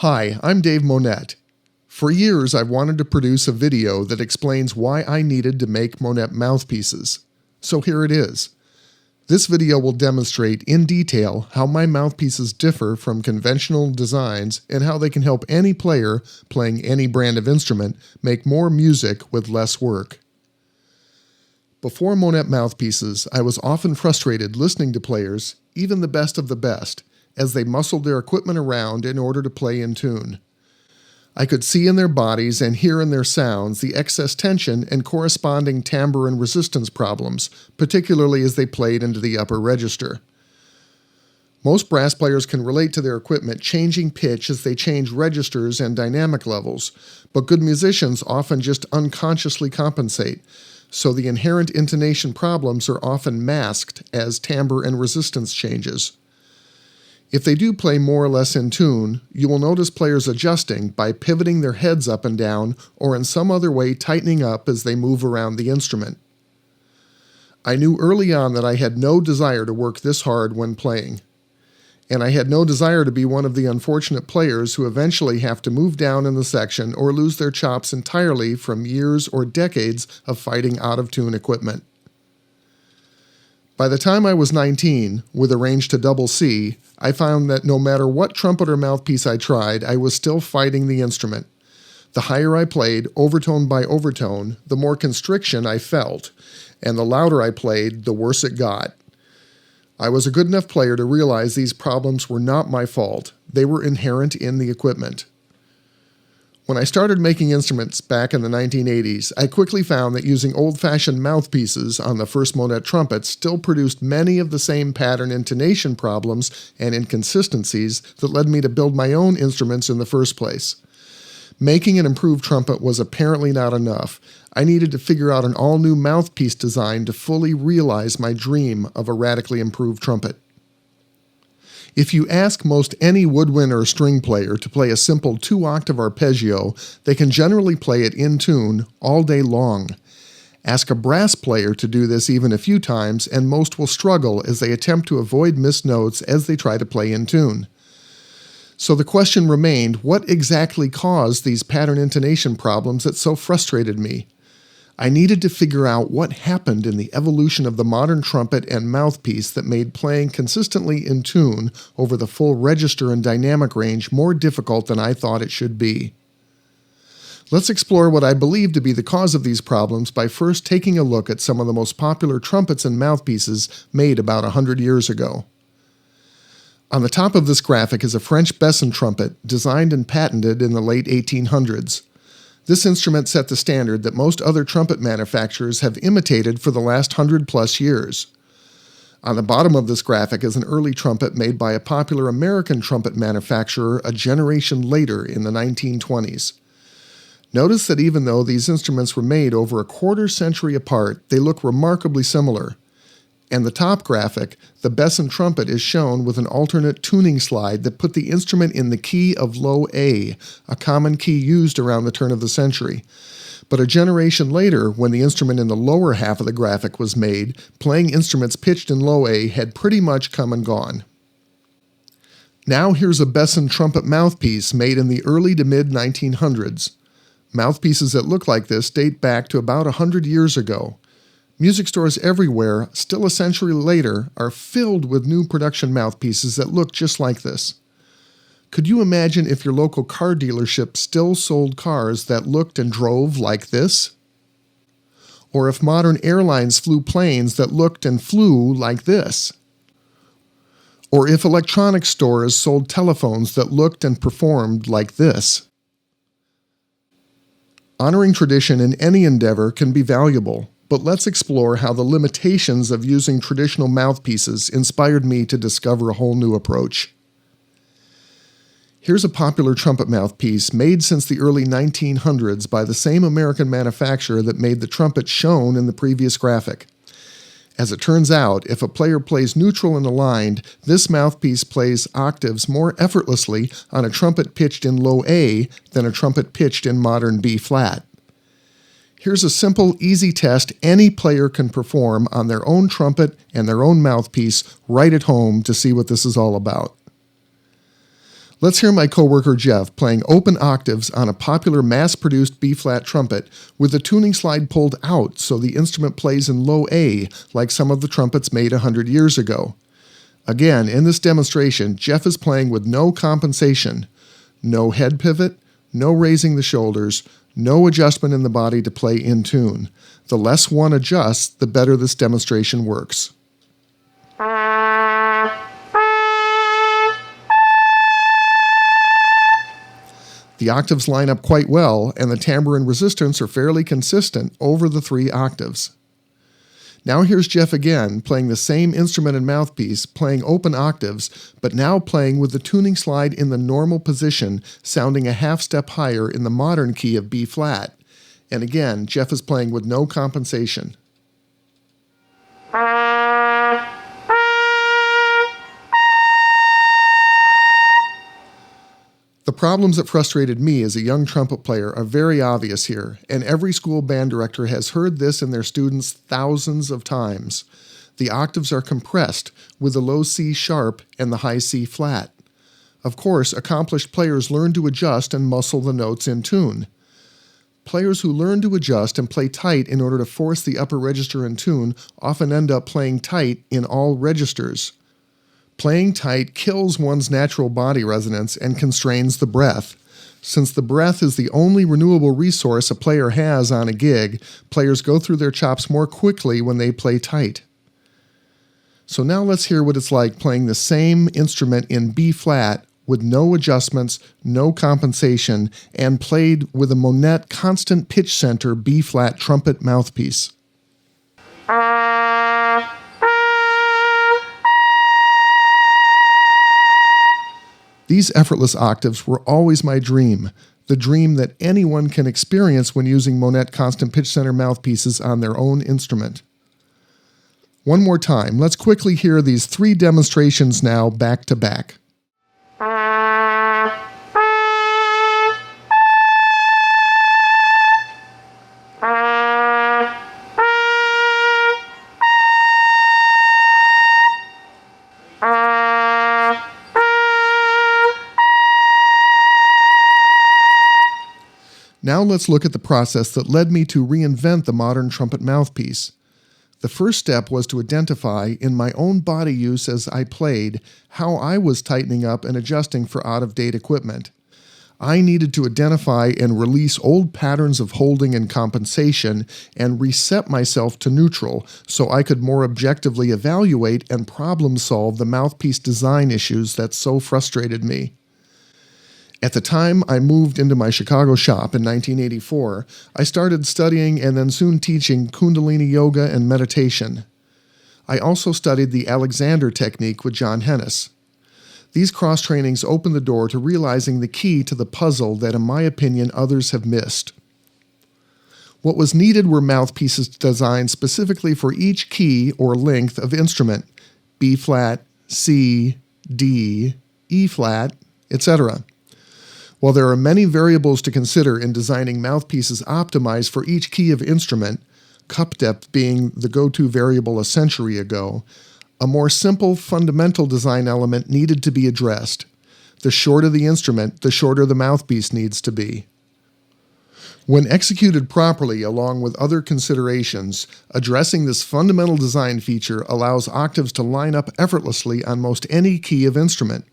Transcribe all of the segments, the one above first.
Hi, I'm Dave Monette. For years, I've wanted to produce a video that explains why I needed to make Monette mouthpieces. So here it is. This video will demonstrate in detail how my mouthpieces differ from conventional designs and how they can help any player playing any brand of instrument make more music with less work. Before Monette mouthpieces, I was often frustrated listening to players, even the best of the best, as they muscled their equipment around in order to play in tune. I could see in their bodies and hear in their sounds the excess tension and corresponding timbre and resistance problems, particularly as they played into the upper register. Most brass players can relate to their equipment changing pitch as they change registers and dynamic levels, but good musicians often just unconsciously compensate, so the inherent intonation problems are often masked as timbre and resistance changes. If they do play more or less in tune, you will notice players adjusting by pivoting their heads up and down or in some other way tightening up as they move around the instrument. I knew early on that I had no desire to work this hard when playing, and I had no desire to be one of the unfortunate players who eventually have to move down in the section or lose their chops entirely from years or decades of fighting out-of-tune equipment. By the time I was 19, with a range to double C, I found that no matter what trumpet or mouthpiece I tried, I was still fighting the instrument. The higher I played, overtone by overtone, the more constriction I felt, and the louder I played, the worse it got. I was a good enough player to realize these problems were not my fault. They were inherent in the equipment. When I started making instruments back in the 1980s, I quickly found that using old-fashioned mouthpieces on the first Monette trumpet still produced many of the same pattern intonation problems and inconsistencies that led me to build my own instruments in the first place. Making an improved trumpet was apparently not enough. I needed to figure out an all-new mouthpiece design to fully realize my dream of a radically improved trumpet. If you ask most any woodwind or string player to play a simple 2-octave arpeggio, they can generally play it in tune all day long. Ask a brass player to do this even a few times, and most will struggle as they attempt to avoid missed notes as they try to play in tune. So the question remained, what exactly caused these pattern intonation problems that so frustrated me? I needed to figure out what happened in the evolution of the modern trumpet and mouthpiece that made playing consistently in tune over the full register and dynamic range more difficult than I thought it should be. Let's explore what I believe to be the cause of these problems by first taking a look at some of the most popular trumpets and mouthpieces made about 100 years ago. On the top of this graphic is a French Besson trumpet designed and patented in the late 1800s. This instrument set the standard that most other trumpet manufacturers have imitated for the last 100+ years. On the bottom of this graphic is an early trumpet made by a popular American trumpet manufacturer a generation later in the 1920s. Notice that even though these instruments were made over a quarter century apart, they look remarkably similar. And the top graphic, the Besson trumpet, is shown with an alternate tuning slide that put the instrument in the key of low A, a common key used around the turn of the century. But a generation later, when the instrument in the lower half of the graphic was made, playing instruments pitched in low A had pretty much come and gone. Now here's a Besson trumpet mouthpiece made in the early to mid-1900s. Mouthpieces that look like this date back to about 100 years ago. Music stores everywhere, still a century later, are filled with new production mouthpieces that look just like this. Could you imagine if your local car dealership still sold cars that looked and drove like this? Or if modern airlines flew planes that looked and flew like this? Or if electronics stores sold telephones that looked and performed like this? Honoring tradition in any endeavor can be valuable. But let's explore how the limitations of using traditional mouthpieces inspired me to discover a whole new approach. Here's a popular trumpet mouthpiece made since the early 1900s by the same American manufacturer that made the trumpet shown in the previous graphic. As it turns out, if a player plays neutral and aligned, this mouthpiece plays octaves more effortlessly on a trumpet pitched in low A than a trumpet pitched in modern B flat. Here's a simple, easy test any player can perform on their own trumpet and their own mouthpiece right at home to see what this is all about. Let's hear my coworker Jeff playing open octaves on a popular mass-produced B-flat trumpet with the tuning slide pulled out so the instrument plays in low A like some of the trumpets made 100 years ago. Again, in this demonstration, Jeff is playing with no compensation, no head pivot, no raising the shoulders, no adjustment in the body to play in tune. The less one adjusts, the better this demonstration works. The octaves line up quite well, and the timbre and resistance are fairly consistent over the 3 octaves. Now here's Jeff again, playing the same instrument and mouthpiece, playing open octaves, but now playing with the tuning slide in the normal position, sounding a half step higher in the modern key of B flat. And again, Jeff is playing with no compensation. The problems that frustrated me as a young trumpet player are very obvious here, and every school band director has heard this in their students thousands of times. The octaves are compressed with the low C sharp and the high C flat. Of course, accomplished players learn to adjust and muscle the notes in tune. Players who learn to adjust and play tight in order to force the upper register in tune often end up playing tight in all registers. Playing tight kills one's natural body resonance and constrains the breath. Since the breath is the only renewable resource a player has on a gig, players go through their chops more quickly when they play tight. So now let's hear what it's like playing the same instrument in B flat with no adjustments, no compensation, and played with a Monette constant pitch center B flat trumpet mouthpiece. These effortless octaves were always my dream, the dream that anyone can experience when using Monette constant pitch center mouthpieces on their own instrument. One more time, let's quickly hear these 3 demonstrations now back to back. Now let's look at the process that led me to reinvent the modern trumpet mouthpiece. The first step was to identify, in my own body use as I played, how I was tightening up and adjusting for out-of-date equipment. I needed to identify and release old patterns of holding and compensation and reset myself to neutral so I could more objectively evaluate and problem-solve the mouthpiece design issues that so frustrated me. At the time I moved into my Chicago shop in 1984, I started studying and then soon teaching Kundalini yoga and meditation. I also studied the Alexander technique with John Hennis. These cross-trainings opened the door to realizing the key to the puzzle that, in my opinion, others have missed. What was needed were mouthpieces designed specifically for each key or length of instrument, B flat, C, D, E flat, etc. While there are many variables to consider in designing mouthpieces optimized for each key of instrument, cup depth being the go-to variable a century ago, a more simple fundamental design element needed to be addressed. The shorter the instrument, the shorter the mouthpiece needs to be. When executed properly along with other considerations, addressing this fundamental design feature allows octaves to line up effortlessly on most any key of instrument.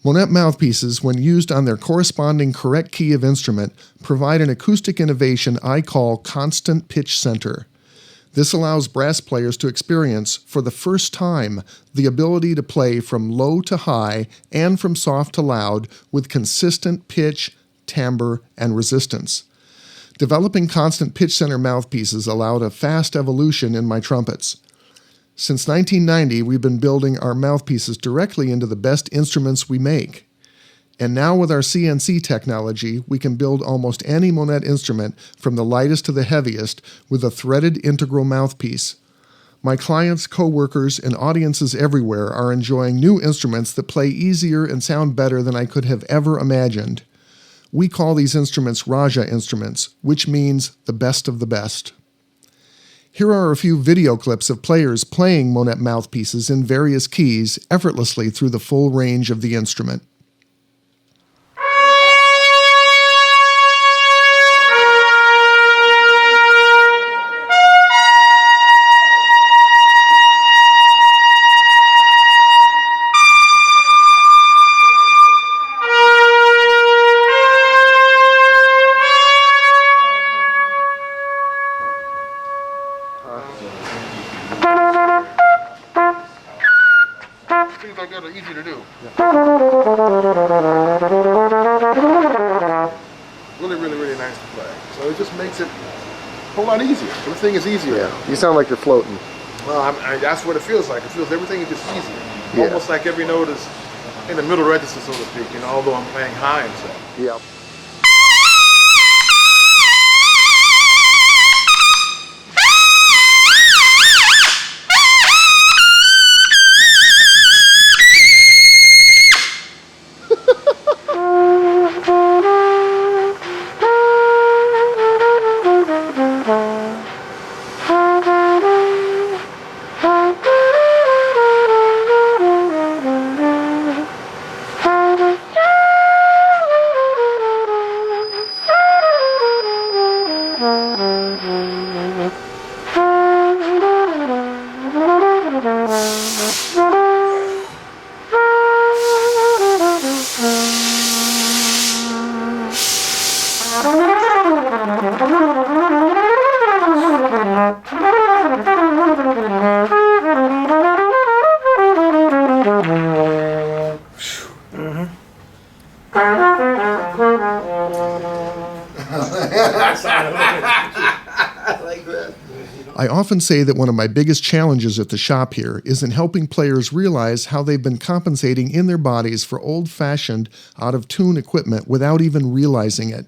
Monette mouthpieces, when used on their corresponding correct key of instrument, provide an acoustic innovation I call constant pitch center. This allows brass players to experience, for the first time, the ability to play from low to high and from soft to loud with consistent pitch, timbre, and resistance. Developing constant pitch center mouthpieces allowed a fast evolution in my trumpets. Since 1990, we've been building our mouthpieces directly into the best instruments we make. And now with our CNC technology, we can build almost any Monette instrument from the lightest to the heaviest with a threaded integral mouthpiece. My clients, co-workers, and audiences everywhere are enjoying new instruments that play easier and sound better than I could have ever imagined. We call these instruments Raja instruments, which means the best of the best. Here are a few video clips of players playing Monette mouthpieces in various keys effortlessly through the full range of the instrument. things like that are easy to do. Really, really, really nice to play. So it just makes it a whole lot easier. Everything is easier. Yeah. You sound like you're floating. Well, that's what it feels like. It feels everything is just easier. Yeah. Almost like every note is in the middle register, so to speak, although I'm playing high and stuff. Yep. I often say that one of my biggest challenges at the shop here is in helping players realize how they've been compensating in their bodies for old-fashioned, out-of-tune equipment without even realizing it.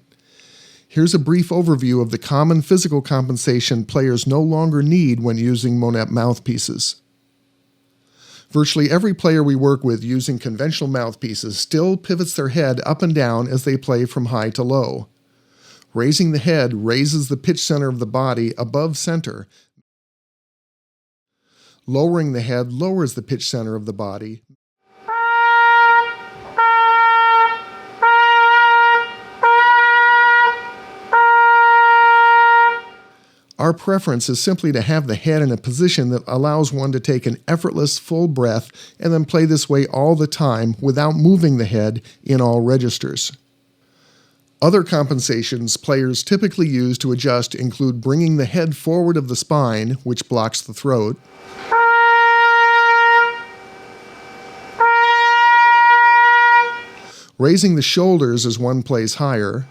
Here's a brief overview of the common physical compensation players no longer need when using Monette mouthpieces. Virtually every player we work with using conventional mouthpieces still pivots their head up and down as they play from high to low. Raising the head raises the pitch center of the body above center. Lowering the head lowers the pitch center of the body. Our preference is simply to have the head in a position that allows one to take an effortless full breath and then play this way all the time without moving the head in all registers. Other compensations players typically use to adjust include bringing the head forward of the spine, which blocks the throat, raising the shoulders as one plays higher,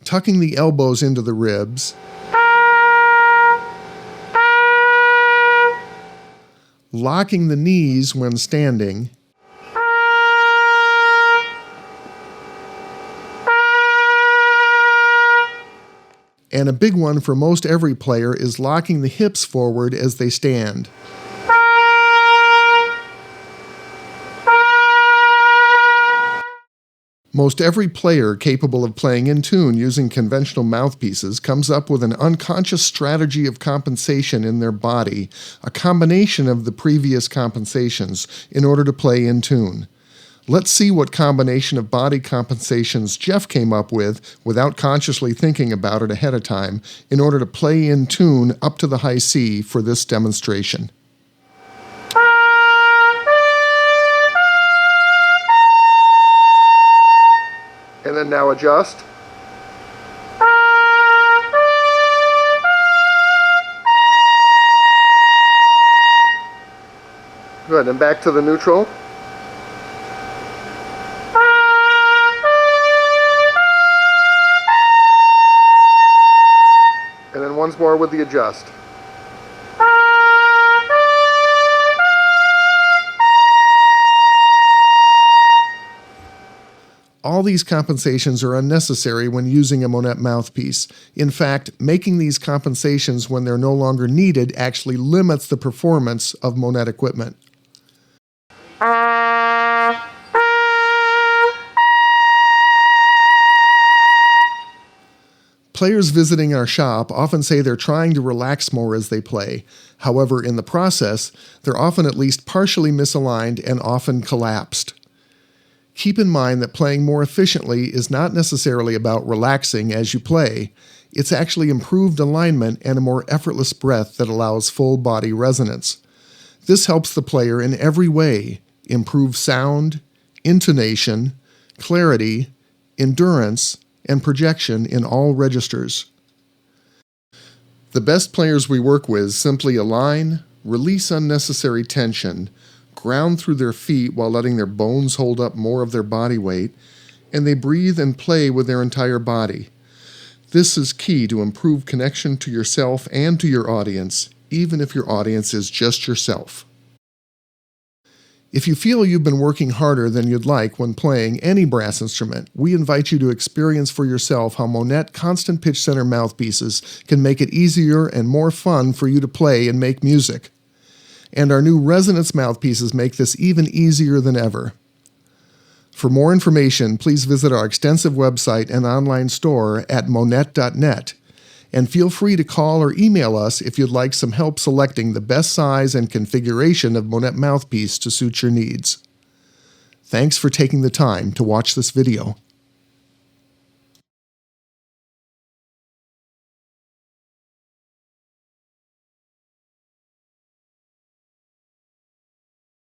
tucking the elbows into the ribs, locking the knees when standing, and a big one for most every player is locking the hips forward as they stand. Most every player capable of playing in tune using conventional mouthpieces comes up with an unconscious strategy of compensation in their body, a combination of the previous compensations, in order to play in tune. Let's see what combination of body compensations Jeff came up with without consciously thinking about it ahead of time in order to play in tune up to the high C for this demonstration. And then now adjust. Good, and back to the neutral. And then once more with the adjust. All these compensations are unnecessary when using a Monette mouthpiece. In fact, making these compensations when they're no longer needed actually limits the performance of Monette equipment. Players visiting our shop often say they're trying to relax more as they play. However, in the process, they're often at least partially misaligned and often collapsed. Keep in mind that playing more efficiently is not necessarily about relaxing as you play. It's actually improved alignment and a more effortless breath that allows full body resonance. This helps the player in every way: improve sound, intonation, clarity, endurance, and projection in all registers. The best players we work with simply align, release unnecessary tension, ground through their feet while letting their bones hold up more of their body weight, and they breathe and play with their entire body. This is key to improve connection to yourself and to your audience, even if your audience is just yourself. If you feel you've been working harder than you'd like when playing any brass instrument, we invite you to experience for yourself how Monette constant pitch center mouthpieces can make it easier and more fun for you to play and make music. And our new resonance mouthpieces make this even easier than ever. For more information, please visit our extensive website and online store at monette.net, and feel free to call or email us if you'd like some help selecting the best size and configuration of Monette mouthpiece to suit your needs. Thanks for taking the time to watch this video.